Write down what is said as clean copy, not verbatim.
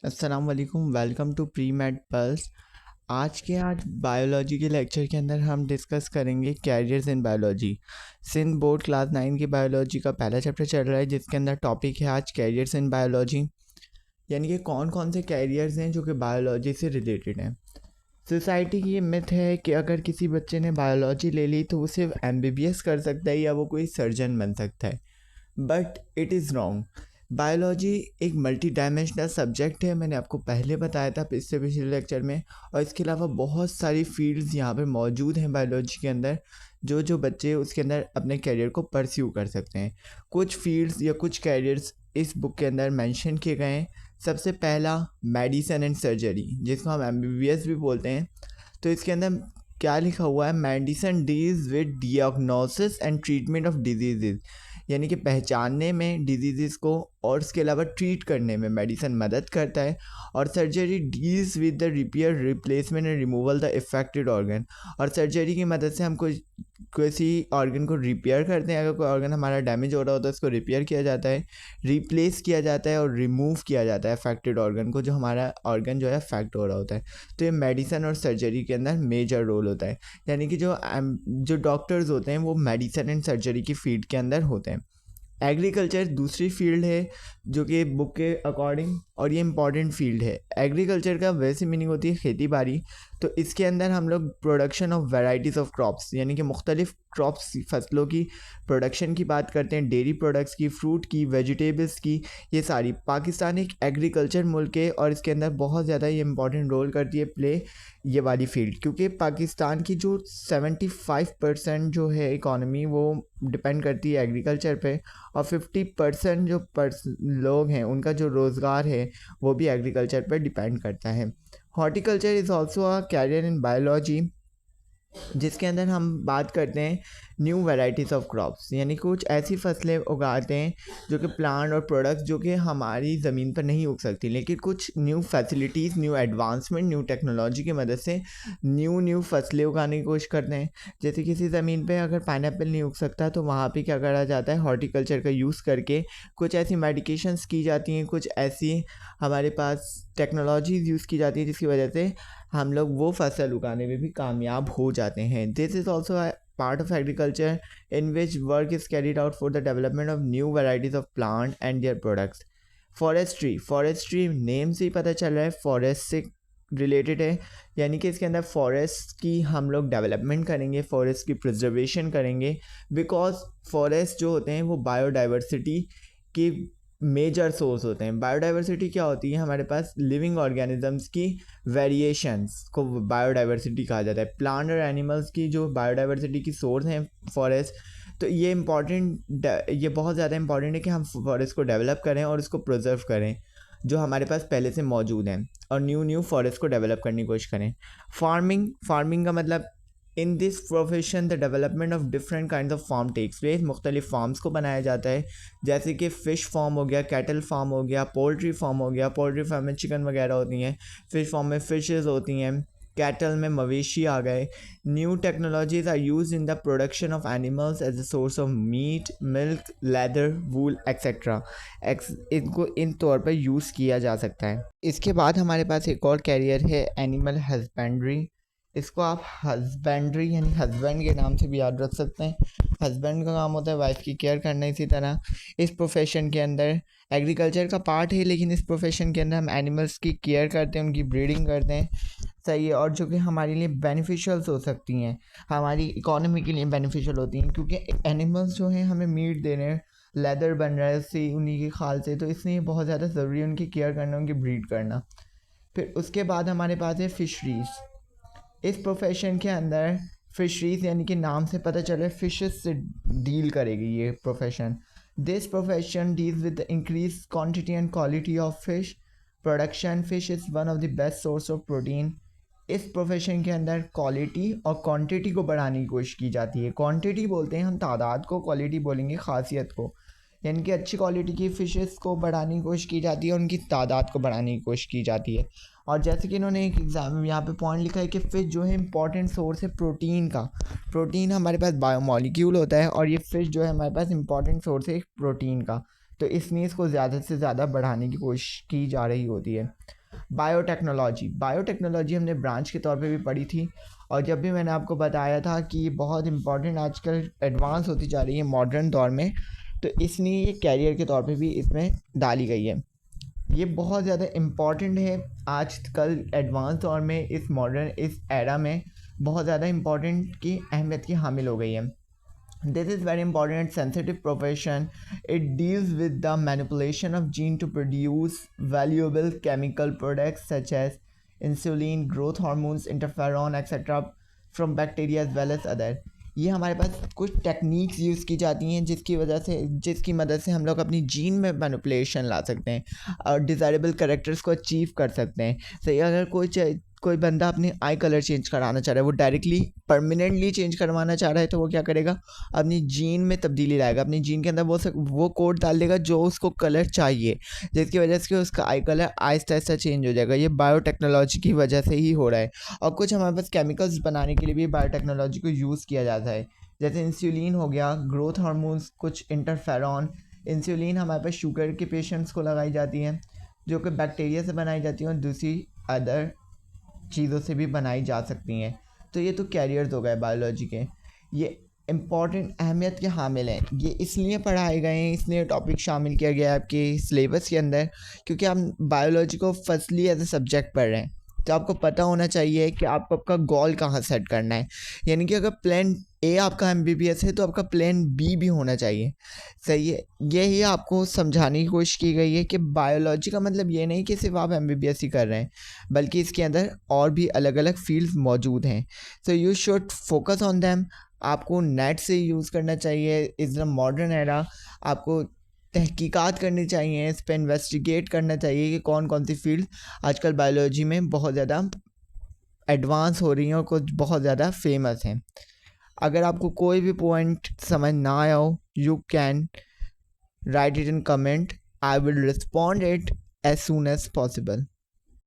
अस्सलाम वालेकुम, welcome to pre med pulse. आज बायोलॉजी के लेक्चर के अंदर हम डिस्कस करेंगे careers in biology. Sindh board class 9 की बायोलॉजी का पहला चैप्टर चल रहा है, जिसके अंदर टॉपिक है आज कैरियर्स इन बायोलॉजी, यानी कि कौन कौन से कैरियर्स हैं जो कि बायोलॉजी से रिलेटेड हैं। सोसाइटी की ये मिथ है कि अगर किसी बच्चे ने बायोलॉजी ले ली तो वो सिर्फ एमबीबीएस कर सकता है या वो कोई सर्जन बन सकता है, but it is wrong. Biology एक मल्टी डायमेंशनल सब्जेक्ट है, मैंने आपको पहले बताया था इससे पिछले लेक्चर में। और इसके अलावा बहुत सारी फील्ड्स यहाँ पर मौजूद हैं बायोलॉजी के अंदर, जो बच्चे उसके अंदर अपने करियर को परस्यू कर सकते हैं। कुछ फील्ड्स या कुछ कैरियर्स इस बुक के अंदर मेंशन किए गए हैं। सबसे पहला मेडिसिन एंड सर्जरी, जिसको हम एमबीबीएस भी बोलते हैं। तो इसके अंदर क्या लिखा हुआ है? Medicine deals with diagnosis and treatment of diseases, यानी कि पहचानने में डिजीज़ को और इसके अलावा ट्रीट करने में मेडिसिन मदद करता है। और surgery deals with the repair, replacement and removal the affected organ. और सर्जरी की मदद से हम किसी ऑर्गन को रिपेयर करते हैं। अगर कोई ऑर्गन हमारा डैमेज हो रहा होता है तो उसको रिपेयर किया जाता है, रिप्लेस किया जाता है और रिमूव किया जाता है अफेक्टेड ऑर्गन को, जो हमारा ऑर्गन जो है अफेक्ट हो रहा होता है। तो ये मेडिसिन और सर्जरी के अंदर मेजर रोल होता है, यानी कि जो डॉक्टर्स होते हैं वो मेडिसिन एंड सर्जरी की फील्ड के अंदर होते हैं। एग्रीकल्चर दूसरी फील्ड है जो कि बुक के अकॉर्डिंग, और ये इम्पॉर्टेंट फील्ड है। एग्रीकल्चर का वैसे मीनिंग होती है खेती बाड़ी। तो इसके अंदर हम लोग production of varieties of crops, यानी कि मुख्तलिफ क्रॉप्स फसलों की प्रोडक्शन की बात करते हैं, डेयरी प्रोडक्ट्स की, फ्रूट की, वेजिटेबल्स की, ये सारी। पाकिस्तान एक एग्रीकल्चर मुल्क है और इसके अंदर बहुत ज़्यादा ये इंपॉर्टेंट रोल करती है प्ले ये वाली फील्ड, क्योंकि पाकिस्तान की जो 75% जो है इकॉनमी वो डिपेंड करती है एग्रीकल्चर पे, और 50% जो लोग हैं उनका जो रोज़गार है वो भी एग्रीकल्चर पर डिपेंड करता है। Horticulture is also a career in biology, जिसके अंदर हम बात करते हैं न्यू वैराइटीज़ ऑफ क्रॉप्स, यानी कुछ ऐसी फसलें उगाते हैं जो कि प्लांट और प्रोडक्ट्स जो कि हमारी ज़मीन पर नहीं उग सकती, लेकिन कुछ new facilities, new advancement, new technology की मदद से न्यू फसलें उगाने की कोशिश करते हैं। जैसे किसी ज़मीन पे अगर पाइनएप्पल नहीं उग सकता तो वहाँ पे क्या करा जाता है, हॉर्टिकल्चर का यूज़ करके कुछ ऐसी मेडिकेशंस की जाती हैं, कुछ ऐसी हमारे पास टेक्नोलॉजीज़ यूज़ की जाती है जिसकी वजह से हम लोग वो फसल उगाने में भी कामयाब हो जाते हैं। This is also part of agriculture in which work is carried out for the development of new varieties of plant and their products. Forestry name से ही पता चल रहा है फॉरेस्ट से रिलेटेड है, यानी कि इसके अंदर फॉरेस्ट की हम लोग डेवलपमेंट करेंगे, फॉरेस्ट की प्रिजर्वेशन करेंगे, बिकॉज फॉरेस्ट जो होते हैं वो बायोडाइवर्सिटी की मेजर सोर्स होते हैं। बायोडाइवर्सिटी क्या होती है? हमारे पास लिविंग ऑर्गेनिजम्स की वेरिएशंस को बायोडाइवर्सिटी कहा जाता है। प्लांट और एनिमल्स की जो बायोडाइवर्सिटी की सोर्स हैं फॉरेस्ट, तो ये बहुत ज़्यादा इंपॉर्टेंट है कि हम फॉरेस्ट को डेवलप करें और इसको प्रिजर्व करें जो हमारे पास पहले से मौजूद हैं, और न्यू फॉरेस्ट को डेवलप करने की कोशिश करें। फार्मिंग का मतलब, in this profession the development of different kind of farm takes place. मुख्तलिफ फार्म्स को बनाया जाता है, जैसे कि फ़िश फार्म हो गया, कैटल फार्म हो गया, पोल्ट्री फार्म हो गया। पोल्ट्री फार्म में चिकन वगैरह होती हैं, फ़िश फार्म में फ़िशेज़ होती हैं, कैटल में मवेशी आ गए। New technologies are use in the production of animals as a source of meat, milk, leather, wool etcetera. इनको इन तौर पर यूज़ किया जा सकता है। इसके बाद हमारे पास एक और कैरियर है एनिमल हस्बेंड्री। इसको आप हस्बेंड्री यानी हस्बैंड के नाम से भी याद रख सकते हैं। हस्बैंड का काम होता है वाइफ की केयर करना। इसी तरह इस प्रोफेशन के अंदर एग्रीकल्चर का पार्ट है, लेकिन इस प्रोफेशन के अंदर हम एनिमल्स की केयर करते हैं, उनकी ब्रीडिंग करते हैं, सही है, और जो कि हमारे लिए बेनिफिशियल्स हो सकती हैं, हमारी इकोनॉमी के लिए बेनिफिशियल होती हैं, क्योंकि एनिमल्स जो हैं हमें मीट दे रहे हैं, लेदर बन रहा है उससे, उन्हीं की खाल से, तो इसलिए बहुत ज़्यादा ज़रूरी है उनकी केयर करना, उनकी ब्रीड करना। फिर उसके बाद हमारे पास है फिशरीज़। इस प्रोफेशन के अंदर फिशरीज़ यानी कि नाम से पता चले फिशेस से डील करेगी ये profession. This profession deals with the increase quantity and quality of fish production. Fish is one of the best source of protein. इस प्रोफेशन के अंदर क्वालिटी और क्वांटिटी को बढ़ाने की कोशिश की जाती है। क्वांटिटी बोलते हैं हम तादाद को, क्वालिटी बोलेंगे खासियत को, यानी कि अच्छी क्वालिटी की फ़िशेस को बढ़ाने की कोशिश की जाती है, उनकी तादाद को बढ़ाने की कोशिश की जाती है। और जैसे कि इन्होंने एक एग्ज़ाम में यहाँ पे पॉइंट लिखा है कि फ़िश जो है इंपॉर्टेंट सोर्स है प्रोटीन का। प्रोटीन हमारे पास बायोमॉलिक्यूल होता है, और ये फ़िश जो है हमारे पास इंपॉर्टेंट सोर्स है प्रोटीन का, तो इसलिए इसको ज़्यादा से ज़्यादा बढ़ाने की कोशिश की जा रही होती है। बायोटेक्नोलॉजी हमने ब्रांच के तौर पे भी पढ़ी थी, और जब भी मैंने आपको बताया था कि ये बहुत इंपॉर्टेंट आजकल एडवांस होती जा रही है मॉडर्न दौर में, तो इसलिए ये कैरियर के तौर पे भी इसमें डाली गई है। ये बहुत ज़्यादा इम्पॉर्टेंट है आजकल एडवांस दौर में, इस मॉडर्न इस एरा में बहुत ज़्यादा इम्पॉर्टेंट की अहमियत की हामिल हो गई है। This is very important sensitive profession. It deals with the manipulation of gene to produce valuable chemical products such as insulin, growth hormones, interferon, etc. from bacteria as well as other. ये हमारे पास कुछ techniques use की जाती हैं जिसकी मदद से हम लोग अपनी जीन में मैनिपुलेशन ला सकते हैं और डिज़ायरेबल कैरेक्टर्स को अचीव कर सकते हैं। सही, अगर कोई बंदा अपनी आई कलर चेंज कराना चाह रहा है, वो डायरेक्टली परमानेंटली चेंज करवाना चाह रहा है, तो वो क्या करेगा, अपनी जीन में तब्दीली लाएगा, अपनी जीन के अंदर वो कोड डाल देगा जो उसको कलर चाहिए, जिसकी वजह से उसका आई कलर आहिस्ता आहिस्ता चेंज हो जाएगा। ये बायोटेक्नोलॉजी की वजह से ही हो रहा है। और कुछ हमारे पास केमिकल्स बनाने के लिए भी बायोटेक्नोलॉजी को यूज़ किया जाता है, जैसे इंसुलिन हो गया, ग्रोथ हार्मोन्स, कुछ इंटरफेरॉन। इंसुलिन हमारे पास शुगर के पेशेंट्स को लगाई जाती है, जो कि बैक्टीरिया से बनाई जाती है और दूसरी अदर चीज़ों से भी बनाई जा सकती हैं। तो ये तो कैरियर्स हो गए बायोलॉजी के, ये इम्पॉर्टेंट अहमियत के हामिल हैं। ये इसलिए पढ़ाए गए हैं, इसलिए टॉपिक शामिल किया गया है आपके सिलेबस के अंदर, क्योंकि हम बायोलॉजी को फर्स्टली एज ए सब्जेक्ट पढ़ रहे हैं, तो आपको पता होना चाहिए कि आपको आपका गोल कहाँ सेट करना है। यानी कि अगर प्लान ए आपका MBBS है, तो आपका प्लान बी भी होना चाहिए। सही है, यही आपको समझाने की कोशिश की गई है कि बायोलॉजी का मतलब ये नहीं कि सिर्फ आप MBBS ही कर रहे हैं, बल्कि इसके अंदर और भी अलग अलग फील्ड्स मौजूद हैं। So you should focus on them. आपको नेट से यूज़ करना चाहिए। इज़ द मॉडर्न एरा, आपको तहकीकात करनी चाहिए, इस पर इन्वेस्टिगेट करना चाहिए कि कौन कौन सी फील्ड आजकल बायोलॉजी में बहुत ज़्यादा एडवांस हो रही हैं और कुछ बहुत ज़्यादा फेमस हैं। अगर आपको कोई भी पॉइंट समझ ना आया हो, you can write it in comment. I will respond it as soon as possible.